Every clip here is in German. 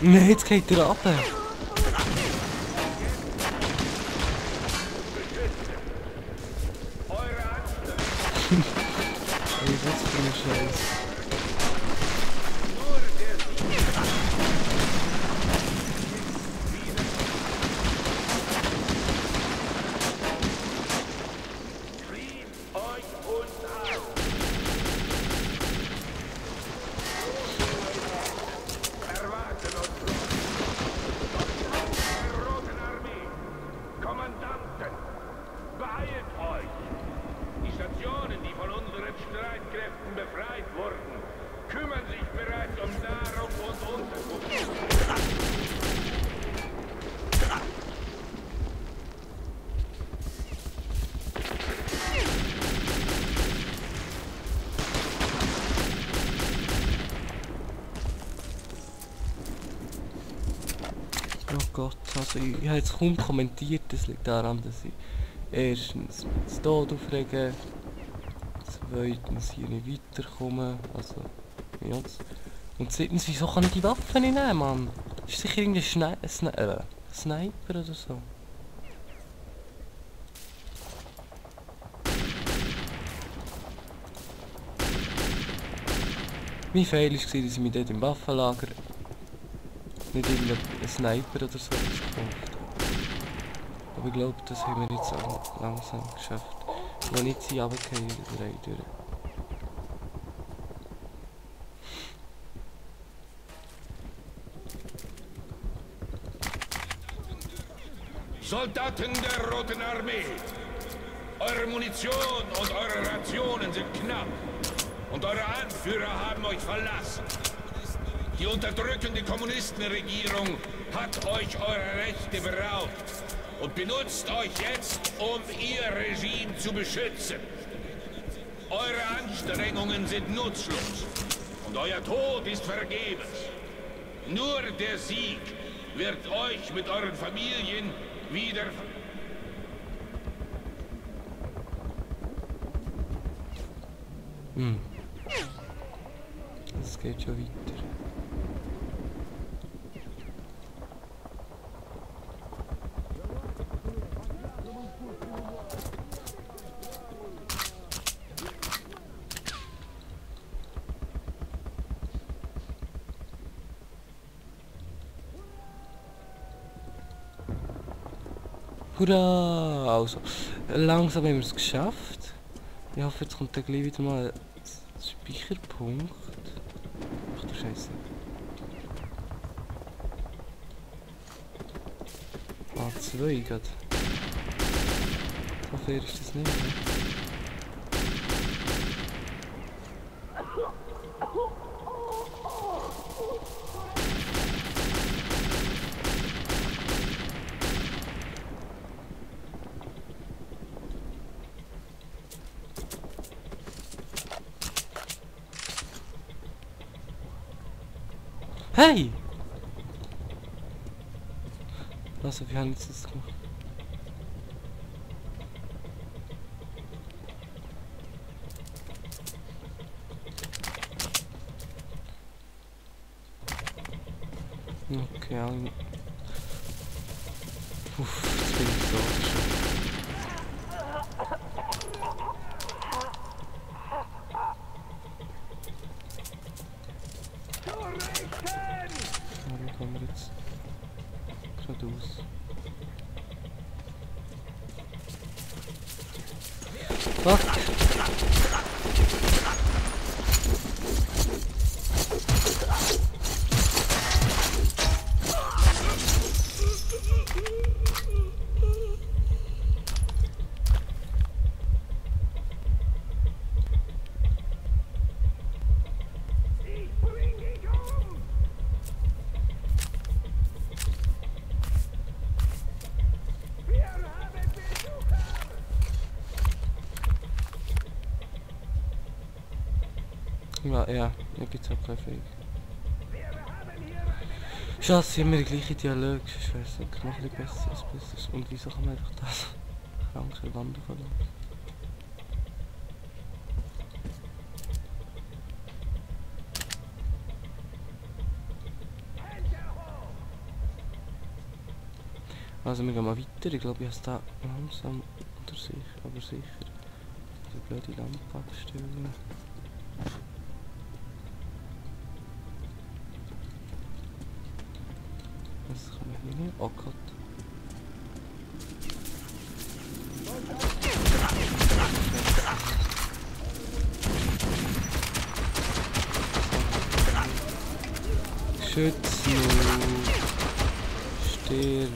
Nein, jetzt geht er runter. Ey, was für ein Scheiß. Oh Gott, also ich habe jetzt kaum kommentiert, das liegt daran, dass ich erstens das Tod aufrege, zweitens hier nicht weiterkomme, also ja, und drittens, wieso kann ich die Waffe nicht nehmen, Mann? Ist sicher irgendwie Sniper oder so? Mein Fehler war, dass ich mich dort im Waffenlager nicht irgendein Sniper oder so gekauft. Aber ich glaube, das haben wir jetzt auch langsam geschafft. Noch nicht sie runtergefallen, die Reihe durch. Soldaten der Roten Armee! Eure Munition und eure Rationen sind knapp. Und eure Anführer haben euch verlassen. Die unterdrückende Kommunistenregierung hat euch eurer Rechte beraubt und benutzt euch jetzt, um ihr Regime zu beschützen. Eure Anstrengungen sind nutzlos und euer Tod ist vergebens. Nur der Sieg wird euch mit euren Familien wieder... Es geht schon weiter. Hurra! Also, langsam haben wir es geschafft. Ich hoffe, jetzt kommt dann gleich wieder mal ein Speicherpunkt. Ach du Scheiße. A2 gerade. So fair ist das nicht, ne? Hey! Also, wir haben jetzt das gemacht. Okay, uff, jetzt bin ich so. Dann kommen wir jetzt geradeaus. Fuck! Ja, mir gibt's auch keine Fähig. Scheiße, immer die gleiche Dialog. Ich weiß nicht, noch ein bisschen besser als besser. Und wieso kann man einfach das kranke Wander verlassen? Also wir gehen mal weiter. Ich glaube, ich habe es da langsam unter sich, aber sicher. Also blöde Lampe abstellen. Was kann man hier nehmen? Oh Gott. Schützen! Stirb!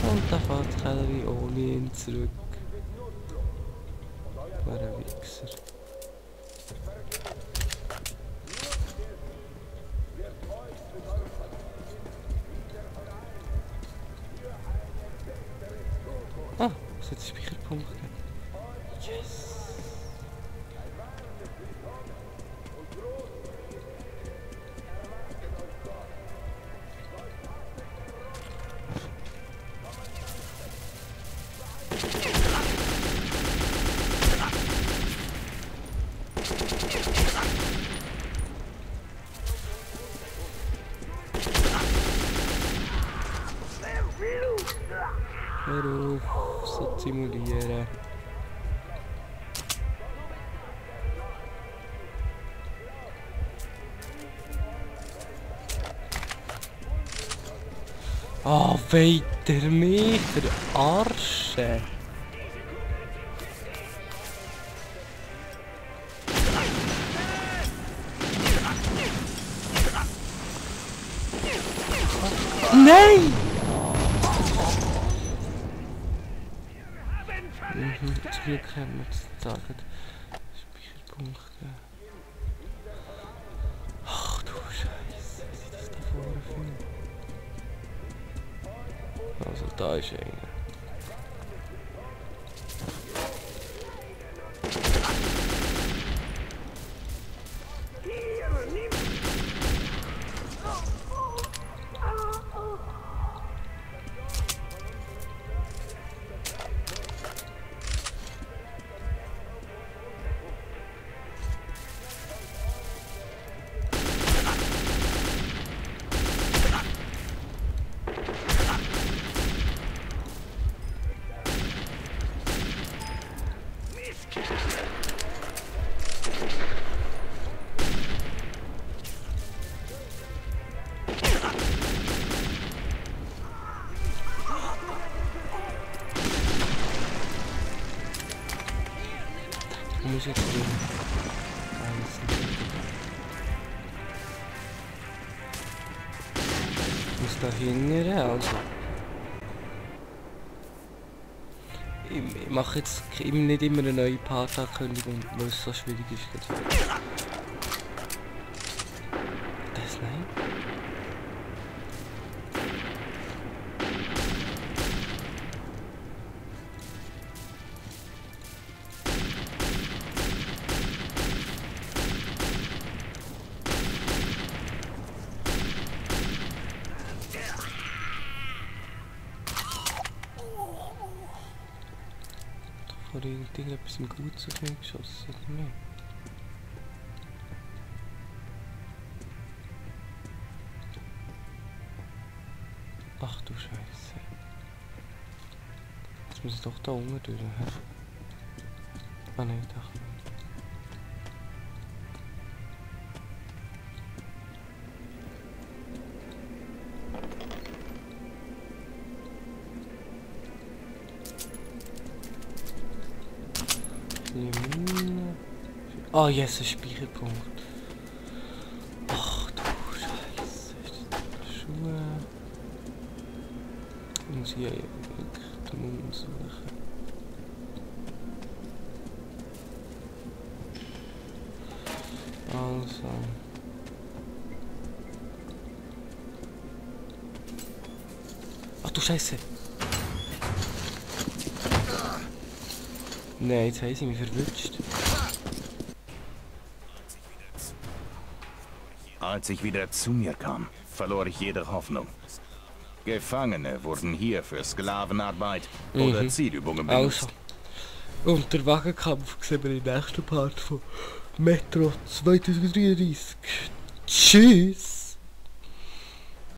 Und da fährt Kelly ohne ihn zurück. War ein Wichser. Ah, es hat Speicherpunkte. Yes! Hör auf, so zu simulieren. Ah, weiter mich verarschen! Nein! Zum Glück haben wir zu sagen. Speicherpunkte. Ach du Scheiße, was ich das da vorne finde. Also da ist einer. Ich muss jetzt den ich muss da hingehen, also. Ich mache jetzt nicht immer eine neue Part-Ankündigung, weil es so schwierig ist. Das nein. Hat irgendetwas im Gut auf mich geschossen, oder nicht? Ach du Scheiße. Jetzt muss ich doch da unten durch. Ah nein, doch nicht. Oh, yes, ein Speicherpunkt. Ach du Scheiße. Schuhe. Ich muss hier wirklich den Mund suchen. Also. Ach du Scheiße. Nein, jetzt haben sie mich verwünscht. Als ich wieder zu mir kam, verlor ich jede Hoffnung. Gefangene wurden hier für Sklavenarbeit oder Zielübungen benutzt. Also, und der Wagenkampf sehen wir im nächsten Part von Metro 2033. Tschüss!